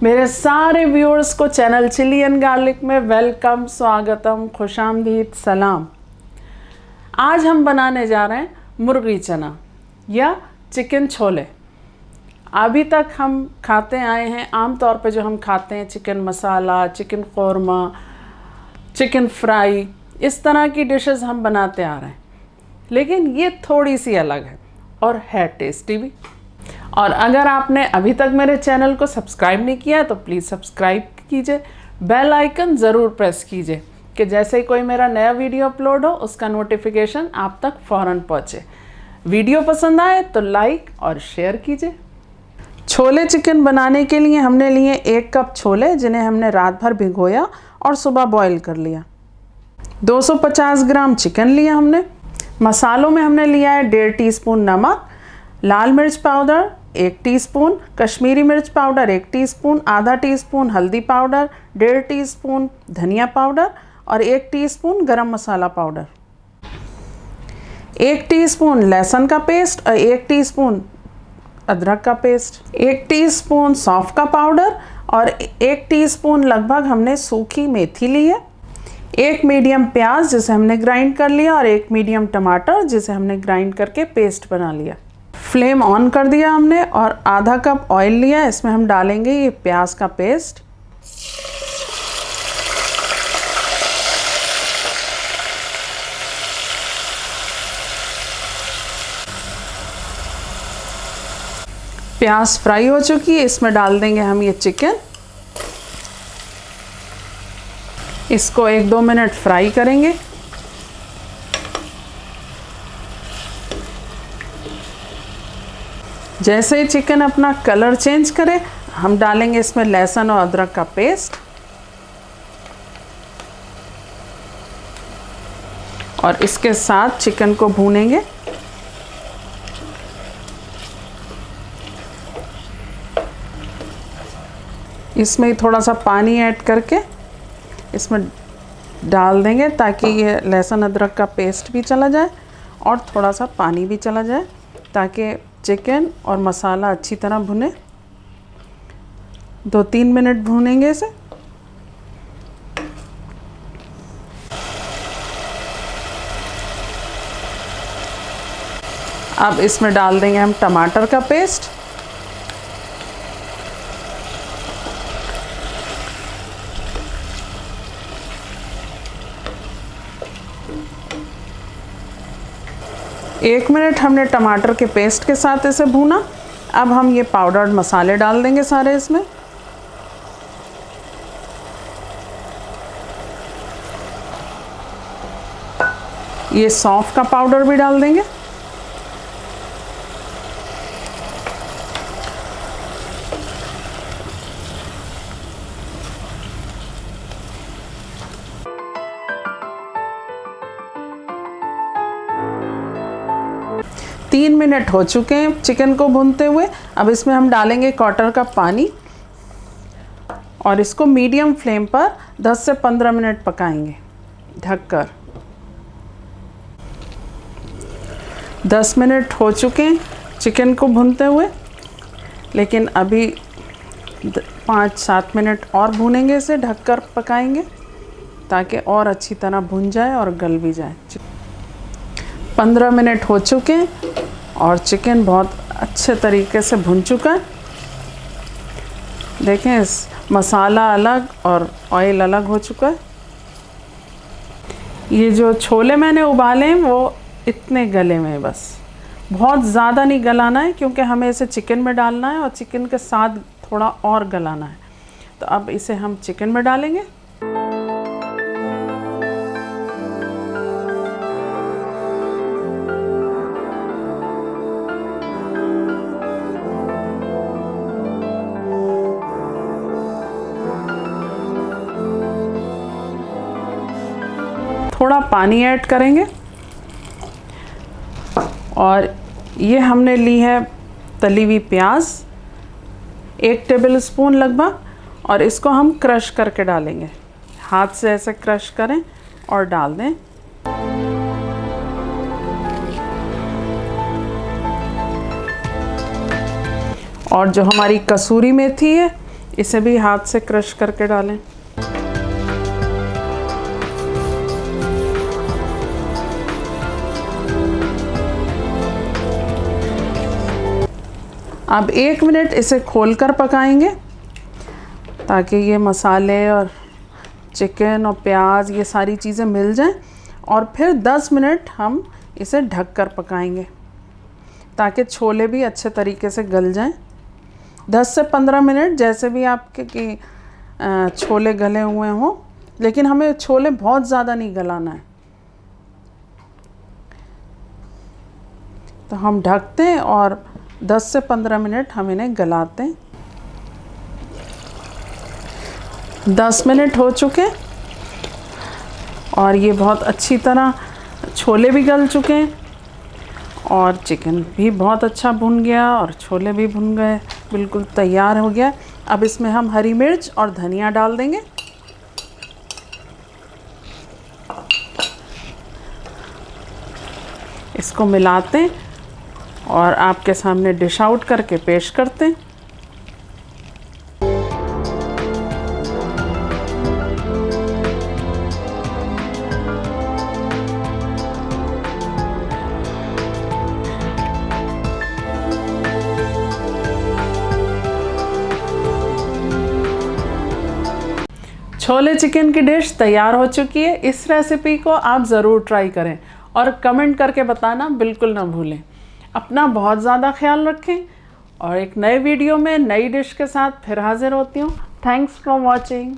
मेरे सारे व्यूअर्स को चैनल चिली एंड गार्लिक में वेलकम, स्वागतम, खुशामदीद, सलाम। आज हम बनाने जा रहे हैं मुर्गी चना या चिकन छोले। अभी तक हम खाते आए हैं, आम तौर पे जो हम खाते हैं चिकन मसाला, चिकन कौरमा, चिकन फ्राई, इस तरह की डिशेस हम बनाते आ रहे हैं, लेकिन ये थोड़ी सी अलग है और है टेस्टी भी। और अगर आपने अभी तक मेरे चैनल को सब्सक्राइब नहीं किया है तो प्लीज़ सब्सक्राइब कीजिए, बेल आइकन ज़रूर प्रेस कीजिए कि जैसे ही कोई मेरा नया वीडियो अपलोड हो उसका नोटिफिकेशन आप तक फ़ौरन पहुँचे। वीडियो पसंद आए तो लाइक और शेयर कीजिए। छोले चिकन बनाने के लिए हमने लिए 1 कप छोले, जिन्हें हमने रात भर भिगोया और सुबह बॉईल कर लिया। 250 ग्राम चिकन लिया हमने। मसालों में हमने लिया है 1.5 टीस्पून नमक, लाल मिर्च पाउडर 1 टीस्पून, कश्मीरी मिर्च पाउडर 1 टीस्पून, आधा टीस्पून हल्दी पाउडर, 1.5 टीस्पून धनिया पाउडर और 1 टीस्पून गरम मसाला पाउडर, 1 टीस्पून लहसुन का पेस्ट और 1 टीस्पून अदरक का पेस्ट, 1 टीस्पून सौंफ का पाउडर और 1 टीस्पून लगभग हमने सूखी मेथी ली है, 1 मीडियम प्याज जिसे हमने ग्राइंड कर लिया और 1 मीडियम टमाटर जिसे हमने ग्राइंड करके पेस्ट बना लिया। फ्लेम ऑन कर दिया हमने और आधा कप ऑयल लिया। इसमें हम डालेंगे ये प्याज का पेस्ट। प्याज फ्राई हो चुकी है, इसमें डाल देंगे हम ये चिकन। इसको 1-2 मिनट फ्राई करेंगे। जैसे ही चिकन अपना कलर चेंज करे हम डालेंगे इसमें लहसुन और अदरक का पेस्ट और इसके साथ चिकन को भूनेंगे। इसमें थोड़ा सा पानी ऐड करके इसमें डाल देंगे ताकि ये लहसुन अदरक का पेस्ट भी चला जाए और थोड़ा सा पानी भी चला जाए, ताकि चिकन और मसाला अच्छी तरह भुने। 2-3 मिनट भूनेंगे इसे। अब इसमें डाल देंगे हम टमाटर का पेस्ट, एक मिनट हमने टमाटर के पेस्ट के साथ इसे भूना। अब हम ये पाउडर्ड मसाले डाल देंगे सारे इसमें। ये सौंफ का पाउडर भी डाल देंगे। तीन मिनट हो चुके हैं चिकन को भूनते हुए। अब इसमें हम डालेंगे 1/4 कप पानी और इसको मीडियम फ्लेम पर 10 से 15 मिनट पकाएंगे ढककर। 10 मिनट हो चुके हैं चिकन को भूनते हुए, लेकिन अभी 5-7 मिनट और भूनेंगे, इसे ढककर पकाएंगे ताकि और अच्छी तरह भुन जाए और गल भी जाए। 15 मिनट हो चुके हैं और चिकन बहुत अच्छे तरीके से भुन चुका है। देखें, इस मसाला अलग और ऑयल अलग हो चुका है। ये जो छोले मैंने उबाले हैं वो इतने गले में हैं, बस बहुत ज़्यादा नहीं गलाना है, क्योंकि हमें इसे चिकन में डालना है और चिकन के साथ थोड़ा और गलाना है। तो अब इसे हम चिकन में डालेंगे। थोड़ा पानी ऐड करेंगे और ये हमने ली है तली हुई प्याज 1 टेबलस्पून लगभग, और इसको हम क्रश करके डालेंगे। हाथ से ऐसे क्रश करें और डाल दें। और जो हमारी कसूरी मेथी है इसे भी हाथ से क्रश करके डालें। अब 1 मिनट इसे खोलकर पकाएंगे ताकि ये मसाले और चिकन और प्याज ये सारी चीज़ें मिल जाएं, और फिर 10 मिनट हम इसे ढककर पकाएंगे ताकि छोले भी अच्छे तरीके से गल जाएं। 10 से 15 मिनट जैसे भी आपके छोले गले हुए हों, लेकिन हमें छोले बहुत ज़्यादा नहीं गलाना है। तो हम ढकते हैं और 10 से 15 मिनट हम इन्हें गलाते हैं। 10 मिनट हो चुके और ये बहुत अच्छी तरह छोले भी गल चुके हैं और चिकन भी बहुत अच्छा भुन गया और छोले भी भुन गए, बिल्कुल तैयार हो गया। अब इसमें हम हरी मिर्च और धनिया डाल देंगे। इसको मिलाते हैं और आपके सामने डिश आउट करके पेश करते हैं। छोले चिकन की डिश तैयार हो चुकी है। इस रेसिपी को आप ज़रूर ट्राई करें और कमेंट करके बताना बिल्कुल ना भूलें। अपना बहुत ज़्यादा ख्याल रखें और एक नए वीडियो में नई डिश के साथ फिर हाजिर होती हूँ। Thanks for watching.